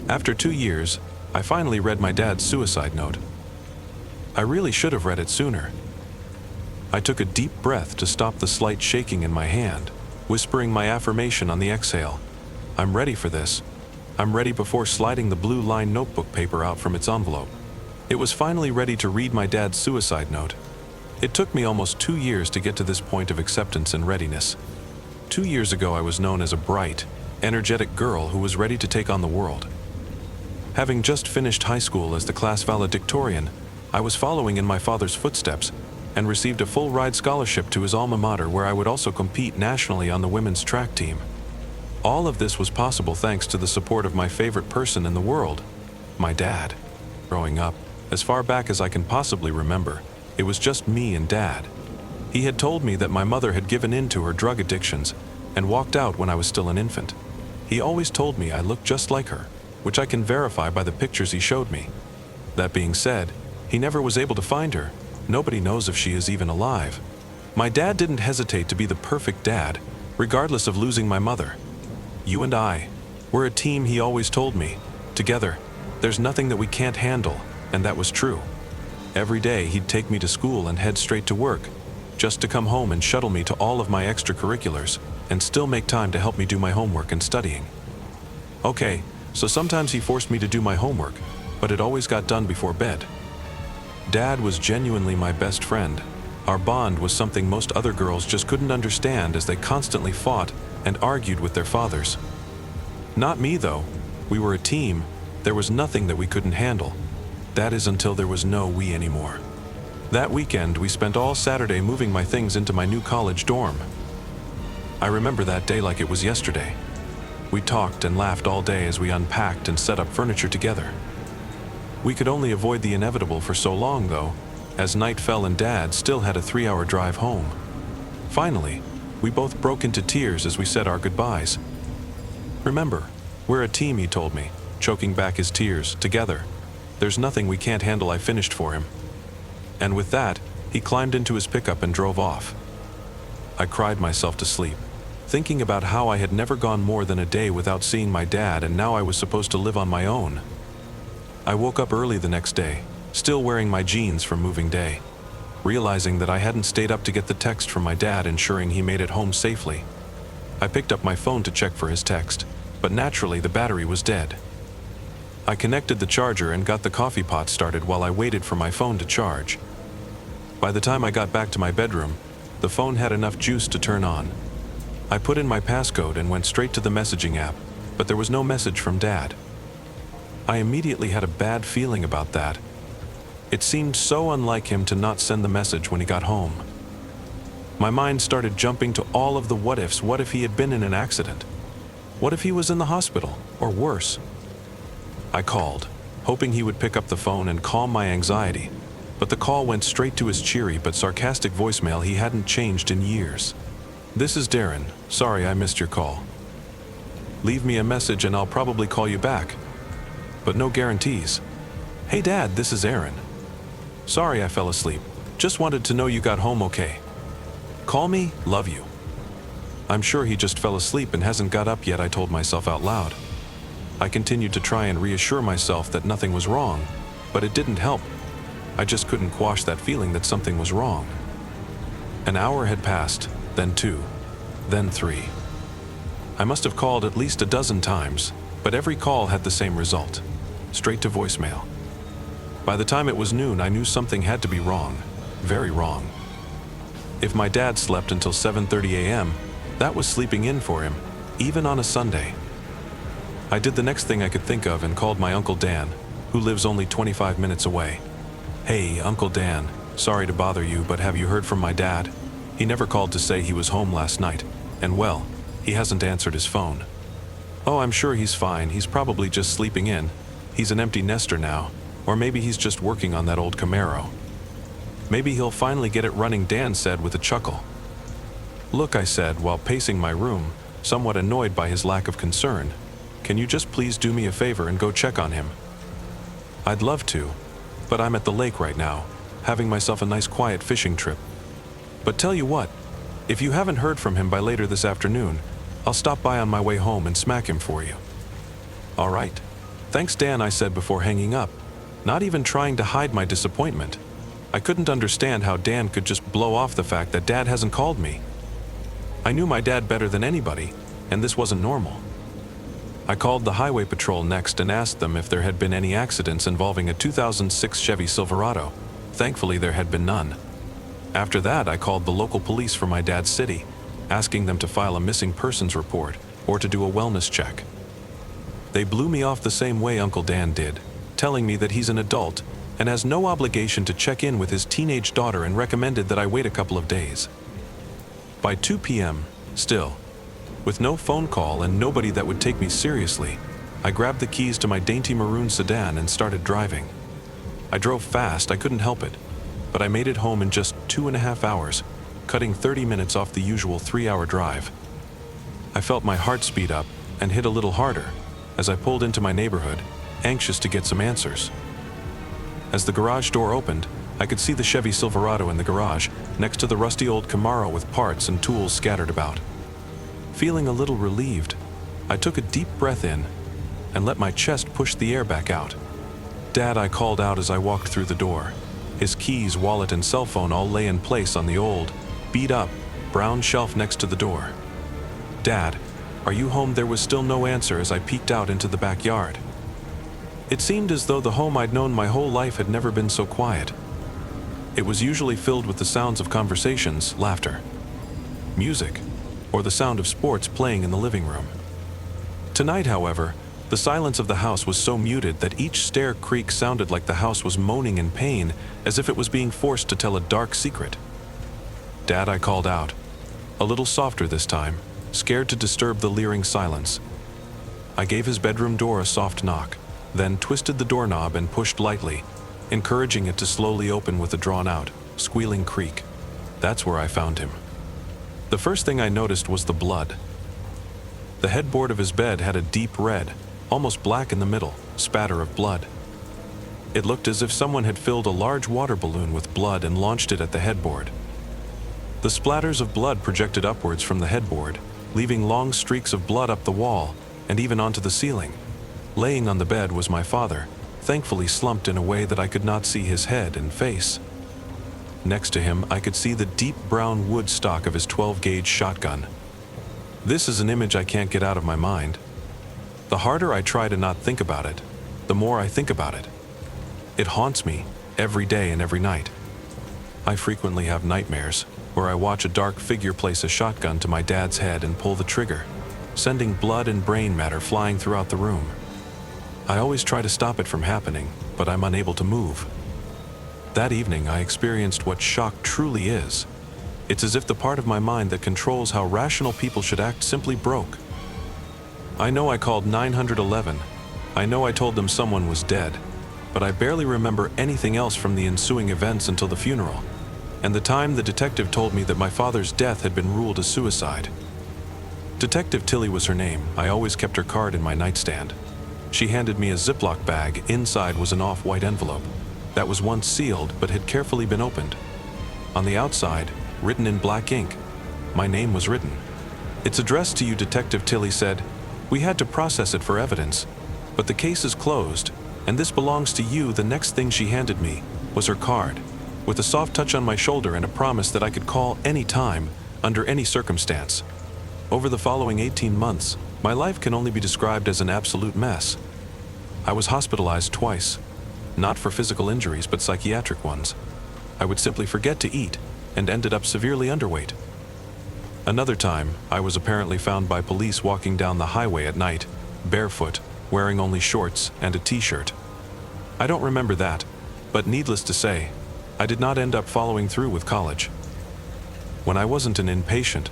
After 2 years, I finally read my dad's suicide note. I really should have read it sooner. I took a deep breath to stop the slight shaking in my hand, whispering my affirmation on the exhale. I'm ready for this. I'm ready before sliding the blue-lined notebook paper out from its envelope. It was finally ready to read my dad's suicide note. It took me almost 2 years to get to this point of acceptance and readiness. 2 years ago, I was known as a bright, energetic girl who was ready to take on the world. Having just finished high school as the class valedictorian, I was following in my father's footsteps and received a full-ride scholarship to his alma mater, where I would also compete nationally on the women's track team. All of this was possible thanks to the support of my favorite person in the world, my dad. Growing up, as far back as I can possibly remember, it was just me and Dad. He had told me that my mother had given in to her drug addictions and walked out when I was still an infant. He always told me I looked just like her, which I can verify by the pictures he showed me. That being said, he never was able to find her. Nobody knows if she is even alive. My dad didn't hesitate to be the perfect dad, regardless of losing my mother. You and I, we're a team, he always told me. Together, there's nothing that we can't handle, and that was true. Every day he'd take me to school and head straight to work, just to come home and shuttle me to all of my extracurriculars, and still make time to help me do my homework and studying. Okay, so sometimes he forced me to do my homework, but it always got done before bed. Dad was genuinely my best friend. Our bond was something most other girls just couldn't understand, as they constantly fought and argued with their fathers. Not me though. We were a team. There was nothing that we couldn't handle. That is until there was no we anymore. That weekend, we spent all Saturday moving my things into my new college dorm. I remember that day like it was yesterday. We talked and laughed all day as we unpacked and set up furniture together. We could only avoid the inevitable for so long though, as night fell and Dad still had a 3-hour drive home. Finally, we both broke into tears as we said our goodbyes. Remember, we're a team, he told me, choking back his tears. Together, there's nothing we can't handle, I finished for him. And with that, he climbed into his pickup and drove off. I cried myself to sleep, thinking about how I had never gone more than a day without seeing my dad, and now I was supposed to live on my own. I woke up early the next day, still wearing my jeans from moving day, realizing that I hadn't stayed up to get the text from my dad ensuring he made it home safely. I picked up my phone to check for his text, but naturally the battery was dead. I connected the charger and got the coffee pot started while I waited for my phone to charge. By the time I got back to my bedroom, the phone had enough juice to turn on. I put in my passcode and went straight to the messaging app, but there was no message from Dad. I immediately had a bad feeling about that. It seemed so unlike him to not send the message when he got home. My mind started jumping to all of the what ifs. What if he had been in an accident? What if he was in the hospital, or worse? I called, hoping he would pick up the phone and calm my anxiety, but the call went straight to his cheery but sarcastic voicemail he hadn't changed in years. This is Darren. Sorry I missed your call. Leave me a message and I'll probably call you back. But no guarantees. Hey Dad, this is Aaron. Sorry I fell asleep. Just wanted to know you got home okay. Call me, love you. I'm sure he just fell asleep and hasn't got up yet, I told myself out loud. I continued to try and reassure myself that nothing was wrong, but it didn't help. I just couldn't quash that feeling that something was wrong. An hour had passed, then 2, then 3. I must have called at least a dozen times, but every call had the same result. Straight to voicemail. By the time it was noon, I knew something had to be wrong. Very wrong. If my dad slept until 7:30 a.m., that was sleeping in for him, even on a Sunday. I did the next thing I could think of and called my Uncle Dan, who lives only 25 minutes away. Hey, Uncle Dan, sorry to bother you, but have you heard from my dad? He never called to say he was home last night, and well, he hasn't answered his phone. Oh, I'm sure he's fine. He's probably just sleeping in. He's an empty nester now, or maybe he's just working on that old Camaro. Maybe he'll finally get it running, Dan said with a chuckle. Look, I said while pacing my room, somewhat annoyed by his lack of concern. Can you just please do me a favor and go check on him? I'd love to, but I'm at the lake right now, having myself a nice quiet fishing trip. But tell you what, if you haven't heard from him by later this afternoon, I'll stop by on my way home and smack him for you. All right. "Thanks, Dan," I said before hanging up, not even trying to hide my disappointment. I couldn't understand how Dan could just blow off the fact that Dad hasn't called me. I knew my dad better than anybody, and this wasn't normal. I called the highway patrol next and asked them if there had been any accidents involving a 2006 Chevy Silverado. Thankfully, there had been none. After that, I called the local police for my dad's city, asking them to file a missing persons report or to do a wellness check. They blew me off the same way Uncle Dan did, telling me that he's an adult and has no obligation to check in with his teenage daughter, and recommended that I wait a couple of days. By 2 p.m., still, with no phone call and nobody that would take me seriously, I grabbed the keys to my dainty maroon sedan and started driving. I drove fast, I couldn't help it, but I made it home in just 2.5 hours, cutting 30 minutes off the usual 3-hour drive. I felt my heart speed up and hit a little harder as I pulled into my neighborhood, anxious to get some answers. As the garage door opened, I could see the Chevy Silverado in the garage, next to the rusty old Camaro with parts and tools scattered about. Feeling a little relieved, I took a deep breath in and let my chest push the air back out. "Dad," I called out as I walked through the door. His keys, wallet, and cell phone all lay in place on the old, beat-up, brown shelf next to the door. "Dad, are you home?" There was still no answer as I peeked out into the backyard. It seemed as though the home I'd known my whole life had never been so quiet. It was usually filled with the sounds of conversations, laughter, music, or the sound of sports playing in the living room. Tonight, however, the silence of the house was so muted that each stair creak sounded like the house was moaning in pain, as if it was being forced to tell a dark secret. "Dad," I called out, a little softer this time, scared to disturb the leering silence. I gave his bedroom door a soft knock, then twisted the doorknob and pushed lightly, encouraging it to slowly open with a drawn-out, squealing creak. That's where I found him. The first thing I noticed was the blood. The headboard of his bed had a deep red, almost black in the middle, spatter of blood. It looked as if someone had filled a large water balloon with blood and launched it at the headboard. The splatters of blood projected upwards from the headboard, leaving long streaks of blood up the wall and even onto the ceiling. Laying on the bed was my father, thankfully slumped in a way that I could not see his head and face. Next to him, I could see the deep brown wood stock of his 12-gauge shotgun. This is an image I can't get out of my mind. The harder I try to not think about it, the more I think about it. It haunts me every day and every night. I frequently have nightmares where I watch a dark figure place a shotgun to my dad's head and pull the trigger, sending blood and brain matter flying throughout the room. I always try to stop it from happening, but I'm unable to move. That evening, I experienced what shock truly is. It's as if the part of my mind that controls how rational people should act simply broke. I know I called 911. I know I told them someone was dead, but I barely remember anything else from the ensuing events until the funeral, and the time the detective told me that my father's death had been ruled a suicide. Detective Tilly was her name. I always kept her card in my nightstand. She handed me a Ziploc bag. Inside was an off-white envelope that was once sealed but had carefully been opened. On the outside, written in black ink, my name was written. "It's addressed to you," Detective Tilly said. "We had to process it for evidence, but the case is closed, and this belongs to you." The next thing she handed me was her card, with a soft touch on my shoulder and a promise that I could call any time, under any circumstance. Over the following 18 months, my life can only be described as an absolute mess. I was hospitalized twice, not for physical injuries but psychiatric ones. I would simply forget to eat and ended up severely underweight. Another time, I was apparently found by police walking down the highway at night, barefoot, wearing only shorts and a t-shirt. I don't remember that, but needless to say, I did not end up following through with college. When I wasn't an inpatient,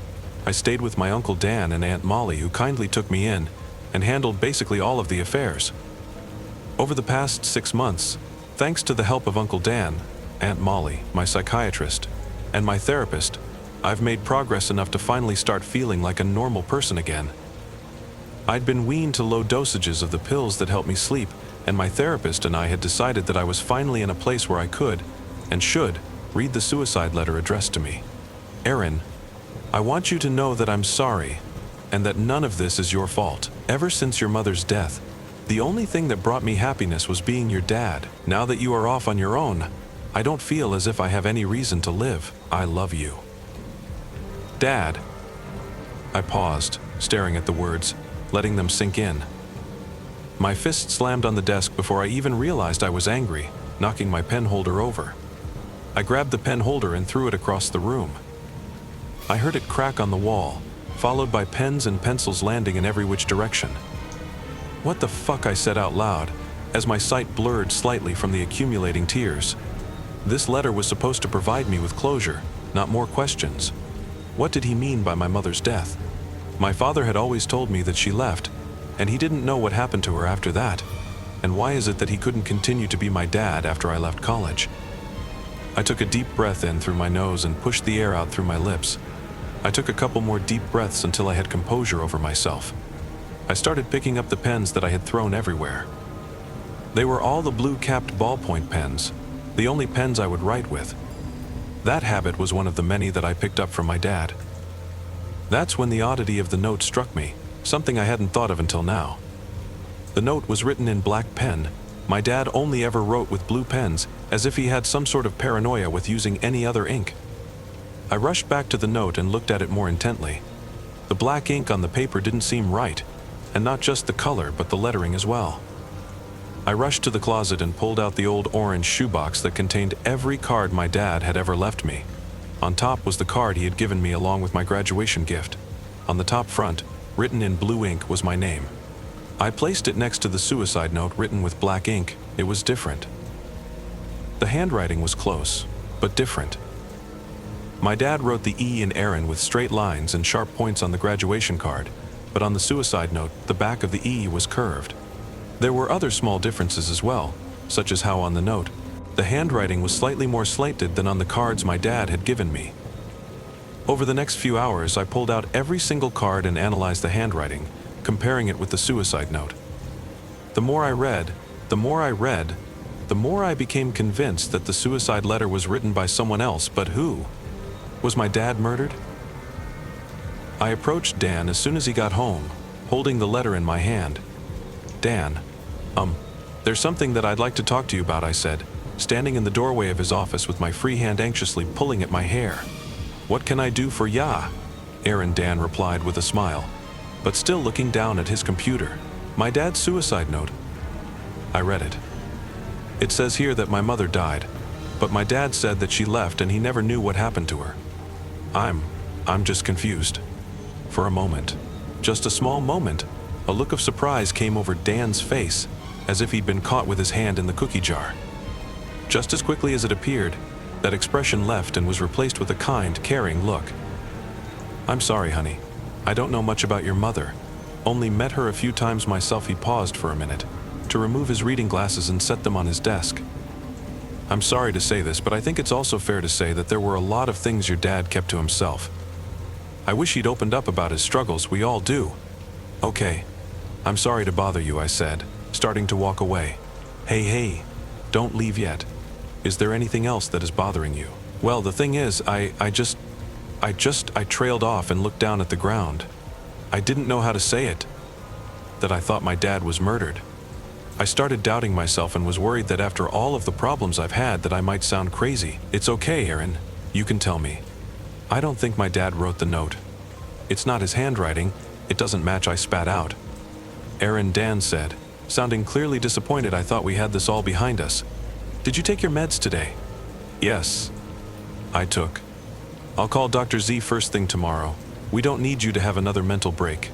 I stayed with my Uncle Dan and Aunt Molly, who kindly took me in and handled basically all of the affairs. Over the past 6 months, thanks to the help of Uncle Dan, Aunt Molly, my psychiatrist, and my therapist, I've made progress enough to finally start feeling like a normal person again. I'd been weaned to low dosages of the pills that help me sleep, and my therapist and I had decided that I was finally in a place where I could, and should, read the suicide letter addressed to me. "Erin, I want you to know that I'm sorry, and that none of this is your fault. Ever since your mother's death, The only thing that brought me happiness was being your dad. Now that you are off on your own, I don't feel as if I have any reason to live. I love you. Dad. I paused, staring at the words, letting them sink in. My fist slammed on the desk before I even realized I was angry, knocking my pen holder over. I grabbed the pen holder and threw it across the room. I heard it crack on the wall, followed by pens and pencils landing in every which direction. What the fuck, I said out loud, as my sight blurred slightly from the accumulating tears. This letter was supposed to provide me with closure, not more questions. What did he mean by my mother's death? My father had always told me that she left, and he didn't know what happened to her after that. And why is it that he couldn't continue to be my dad after I left college? I took a deep breath in through my nose and pushed the air out through my lips. I took a couple more deep breaths until I had composure over myself. I started picking up the pens that I had thrown everywhere. They were all the blue-capped ballpoint pens, the only pens I would write with. That habit was one of the many that I picked up from my dad. That's when the oddity of the note struck me, something I hadn't thought of until now. The note was written in black pen. My dad only ever wrote with blue pens, as if he had some sort of paranoia with using any other ink. I rushed back to the note and looked at it more intently. The black ink on the paper didn't seem right, and not just the color, but the lettering as well. I rushed to the closet and pulled out the old orange shoebox that contained every card my dad had ever left me. On top was the card he had given me along with my graduation gift. On the top front, written in blue ink, was my name. I placed it next to the suicide note written with black ink. It was different. The handwriting was close, but different. My dad wrote the E in Aaron with straight lines and sharp points on the graduation card, but on the suicide note, the back of the E was curved. There were other small differences as well, such as how on the note, the handwriting was slightly more slanted than on the cards my dad had given me. Over the next few hours, I pulled out every single card and analyzed the handwriting, comparing it with the suicide note. The more I read, the more I became convinced that the suicide letter was written by someone else, but who? Was my dad murdered? I approached Dan as soon as he got home, holding the letter in my hand. Dan, there's something that I'd like to talk to you about, I said, standing in the doorway of his office with my free hand anxiously pulling at my hair. What can I do for ya? Aaron, Dan replied with a smile, but still looking down at his computer. My dad's suicide note. I read it. It says here that my mother died, but my dad said that she left and he never knew what happened to her. I'm just confused. For a moment, just a small moment, a look of surprise came over Dan's face, as if he'd been caught with his hand in the cookie jar. Just as quickly as it appeared, that expression left and was replaced with a kind, caring look. I'm sorry, honey. I don't know much about your mother. Only met her a few times myself. He paused for a minute, to remove his reading glasses and set them on his desk. I'm sorry to say this, but I think it's also fair to say that there were a lot of things your dad kept to himself. I wish he'd opened up about his struggles. We all do. Okay. I'm sorry to bother you, I said, starting to walk away. Hey, don't leave yet. Is there anything else that is bothering you? Well, the thing is, I trailed off and looked down at the ground. I didn't know how to say it. That I thought my dad was murdered. I started doubting myself and was worried that after all of the problems I've had that I might sound crazy. It's okay, Aaron. You can tell me. I don't think my dad wrote the note. It's not his handwriting. It doesn't match, I spat out. Aaron, Dan said, sounding clearly disappointed. I thought we had this all behind us. Did you take your meds today? Yes. I took. I'll call Dr. Z first thing tomorrow. We don't need you to have another mental break.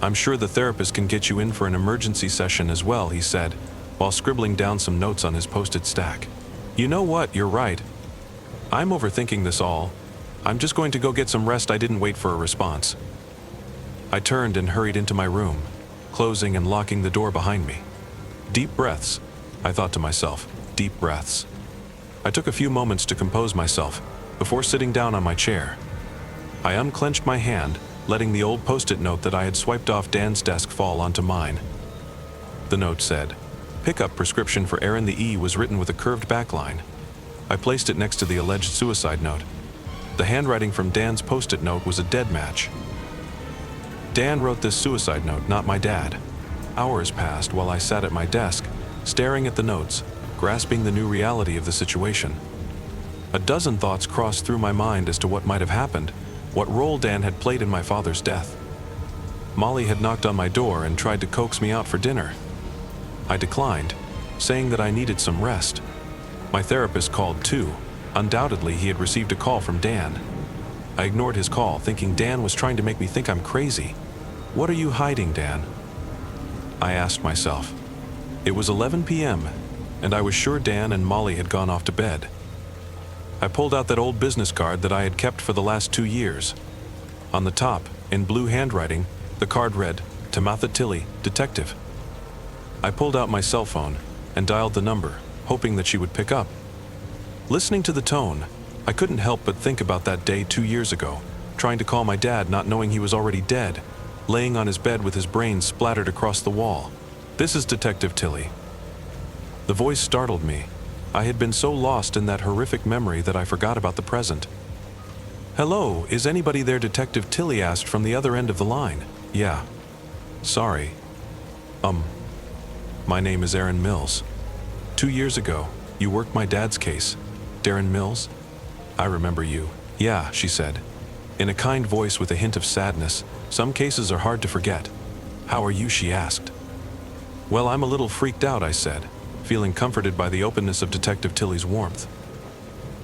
I'm sure the therapist can get you in for an emergency session as well, he said, while scribbling down some notes on his post-it stack. You know what, you're right. I'm overthinking this all. I'm just going to go get some rest. I didn't wait for a response. I turned and hurried into my room, closing and locking the door behind me. Deep breaths, I thought to myself, deep breaths. I took a few moments to compose myself before sitting down on my chair. I unclenched my hand, letting the old post-it note that I had swiped off Dan's desk fall onto mine. The note said, "Pickup prescription for Aaron." The E was written with a curved backline. I placed it next to the alleged suicide note. The handwriting from Dan's post-it note was a dead match. Dan wrote this suicide note, not my dad. hours passed while I sat at my desk, staring at the notes, grasping the new reality of the situation. A dozen thoughts crossed through my mind as to what might have happened, what role Dan had played in my father's death. Molly had knocked on my door and tried to coax me out for dinner. I declined, saying that I needed some rest. My therapist called too. Undoubtedly, he had received a call from Dan. I ignored his call, thinking Dan was trying to make me think I'm crazy. "What are you hiding, Dan?" I asked myself. It was 11 p.m., and I was sure Dan and Molly had gone off to bed. I pulled out that old business card that I had kept for the last 2 years. On the top, in blue handwriting, the card read, "Tamatha Tilly, Detective." I pulled out my cell phone and dialed the number, hoping that she would pick up. Listening to the tone, I couldn't help but think about that day 2 years ago, trying to call my dad not knowing he was already dead, laying on his bed with his brains splattered across the wall. "This is Detective Tilly." The voice startled me. I had been so lost in that horrific memory that I forgot about the present. "Hello, is anybody there?" Detective Tilly asked from the other end of the line. "Yeah. Sorry. My name is Aaron Mills. 2 years ago, you worked my dad's case. Darren Mills? I remember you." "Yeah," she said, in a kind voice with a hint of sadness. "Some cases are hard to forget." "How are you?" she asked. "Well, I'm a little freaked out," I said, feeling comforted by the openness of Detective Tilly's warmth.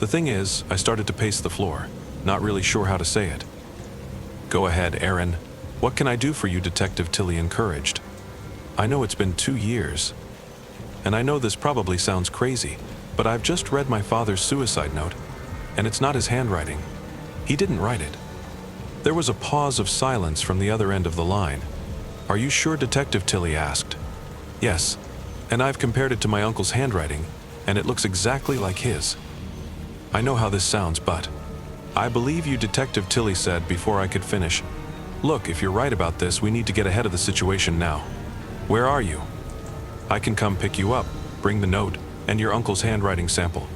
"The thing is," I started to pace the floor, not really sure how to say it. "Go ahead, Aaron. What can I do for you?" Detective Tilly encouraged. "I know it's been 2 years. And I know this probably sounds crazy, but I've just read my father's suicide note, and it's not his handwriting. He didn't write it." There was a pause of silence from the other end of the line. "Are you sure?" Detective Tilly asked. "Yes, and I've compared it to my uncle's handwriting, and it looks exactly like his." "I know how this sounds, but..." "I believe you," Detective Tilly said before I could finish. "Look, if you're right about this, we need to get ahead of the situation now. Where are you? I can come pick you up, bring the note, and your uncle's handwriting sample,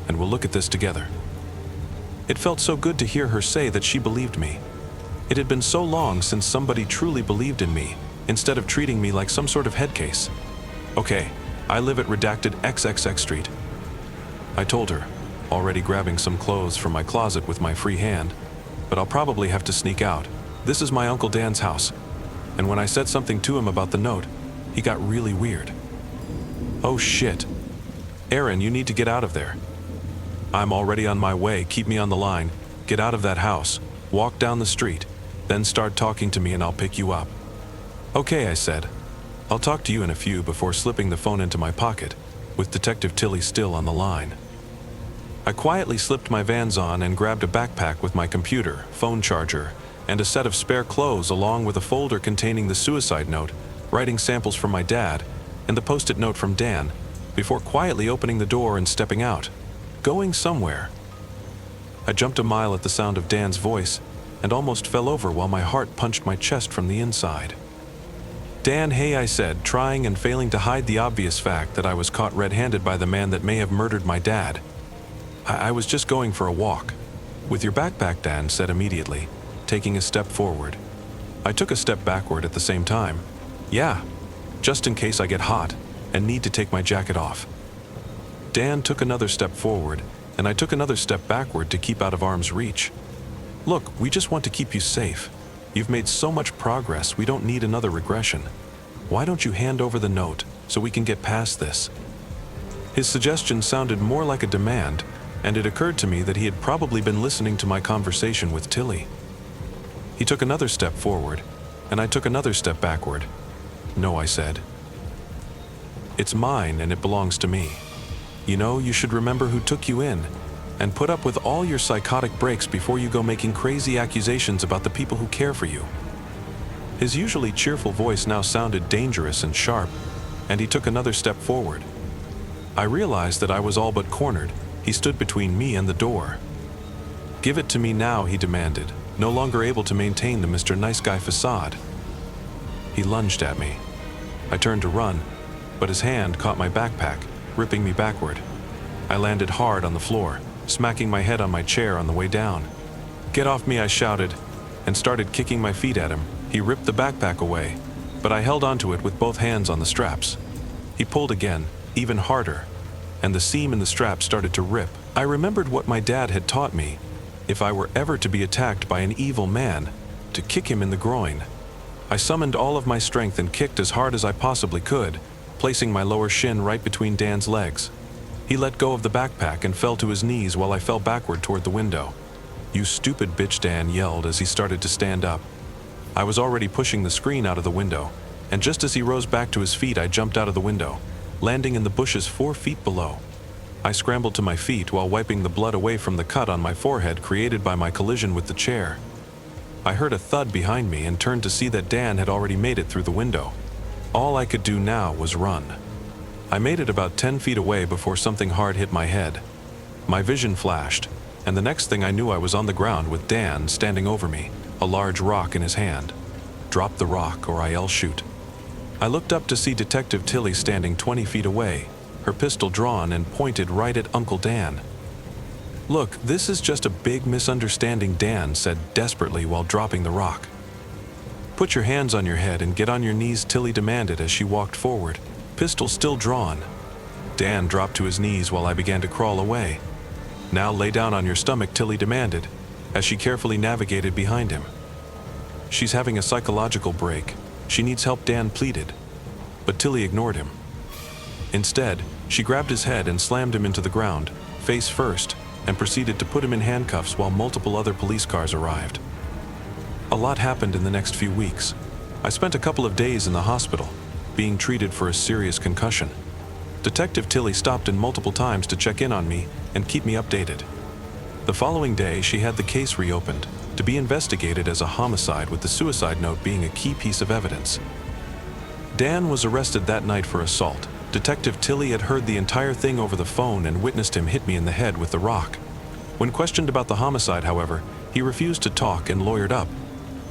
and we'll look at this together." It felt so good to hear her say that she believed me. It had been so long since somebody truly believed in me, instead of treating me like some sort of head case. "Okay, I live at redacted XXX Street." I told her, already grabbing some clothes from my closet with my free hand, "But I'll probably have to sneak out. This is my Uncle Dan's house." And when I said something to him about the note, he got really weird. "Oh shit. Aaron, you need to get out of there." "I'm already on my way. Keep me on the line. Get out of that house. Walk down the street. Then start talking to me and I'll pick you up." "Okay," I said. "I'll talk to you in a few," before slipping the phone into my pocket, with Detective Tilly still on the line. I quietly slipped my Vans on and grabbed a backpack with my computer, phone charger, and a set of spare clothes along with a folder containing the suicide note, writing samples from my dad, and the post-it note from Dan, before quietly opening the door and stepping out, going somewhere. I jumped a mile at the sound of Dan's voice and almost fell over while my heart punched my chest from the inside. "Dan, hey," I said, trying and failing to hide the obvious fact that I was caught red-handed by the man that may have murdered my dad. I was just going for a walk." "With your backpack," Dan said immediately, taking a step forward. I took a step backward at the same time. "Yeah, just in case I get hot and need to take my jacket off." Dan took another step forward, and I took another step backward to keep out of arm's reach. "Look, we just want to keep you safe. You've made so much progress, we don't need another regression. Why don't you hand over the note so we can get past this?" His suggestion sounded more like a demand, and it occurred to me that he had probably been listening to my conversation with Tilly. He took another step forward, and I took another step backward. "No," I said. "It's mine and it belongs to me. You know, you should remember who took you in, and put up with all your psychotic breaks before you go making crazy accusations about the people who care for you." His usually cheerful voice now sounded dangerous and sharp, and he took another step forward. I realized that I was all but cornered. He stood between me and the door. "Give it to me now," he demanded, no longer able to maintain the Mr. Nice Guy facade. He lunged at me. I turned to run, but his hand caught my backpack, ripping me backward. I landed hard on the floor, smacking my head on my chair on the way down. "Get off me," I shouted, and started kicking my feet at him. He ripped the backpack away, but I held onto it with both hands on the straps. He pulled again, even harder, and the seam in the strap started to rip. I remembered what my dad had taught me: if I were ever to be attacked by an evil man, to kick him in the groin. I summoned all of my strength and kicked as hard as I possibly could, placing my lower shin right between Dan's legs. He let go of the backpack and fell to his knees while I fell backward toward the window. "You stupid bitch," Dan yelled as he started to stand up. I was already pushing the screen out of the window, and just as he rose back to his feet, I jumped out of the window, landing in the bushes 4 feet below. I scrambled to my feet while wiping the blood away from the cut on my forehead created by my collision with the chair. I heard a thud behind me and turned to see that Dan had already made it through the window. All I could do now was run. I made it about 10 feet away before something hard hit my head. My vision flashed, and the next thing I knew I was on the ground with Dan standing over me, a large rock in his hand. Drop the rock or I'll shoot. I looked up to see Detective Tilly standing 20 feet away, her pistol drawn and pointed right at Uncle Dan. "Look, this is just a big misunderstanding," Dan said desperately while dropping the rock. "Put your hands on your head and get on your knees," Tilly demanded as she walked forward, pistol still drawn. Dan dropped to his knees while I began to crawl away. "Now lay down on your stomach," Tilly demanded, as she carefully navigated behind him. "She's having a psychological break. She needs help," Dan pleaded. But Tilly ignored him. Instead, she grabbed his head and slammed him into the ground, face first, and proceeded to put him in handcuffs while multiple other police cars arrived. A lot happened in the next few weeks. I spent a couple of days in the hospital, being treated for a serious concussion. Detective Tilly stopped in multiple times to check in on me and keep me updated. The following day, she had the case reopened to be investigated as a homicide, with the suicide note being a key piece of evidence. Dan was arrested that night for assault. Detective Tilly had heard the entire thing over the phone and witnessed him hit me in the head with the rock. When questioned about the homicide, however, he refused to talk and lawyered up.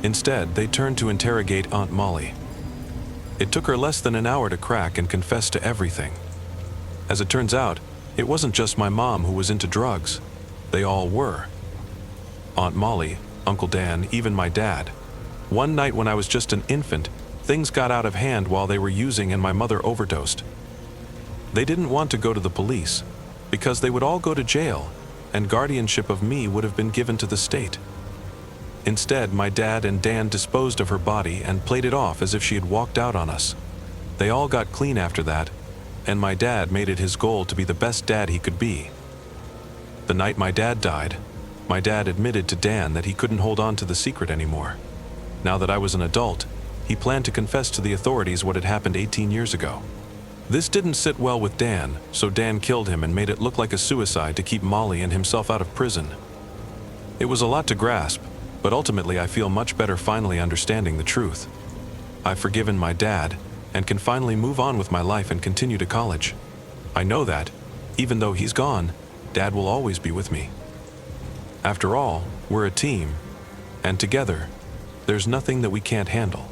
Instead, they turned to interrogate Aunt Molly. It took her less than an hour to crack and confess to everything. As it turns out, it wasn't just my mom who was into drugs. They all were. Aunt Molly, Uncle Dan, even my dad. One night when I was just an infant, things got out of hand while they were using and my mother overdosed. They didn't want to go to the police because they would all go to jail and guardianship of me would have been given to the state. Instead, my dad and Dan disposed of her body and played it off as if she had walked out on us. They all got clean after that, and my dad made it his goal to be the best dad he could be. The night my dad died, my dad admitted to Dan that he couldn't hold on to the secret anymore. Now that I was an adult, he planned to confess to the authorities what had happened 18 years ago. This didn't sit well with Dan, so Dan killed him and made it look like a suicide to keep Molly and himself out of prison. It was a lot to grasp, but ultimately I feel much better finally understanding the truth. I've forgiven my dad and can finally move on with my life and continue to college. I know that, even though he's gone, Dad will always be with me. After all, we're a team, and together, there's nothing that we can't handle.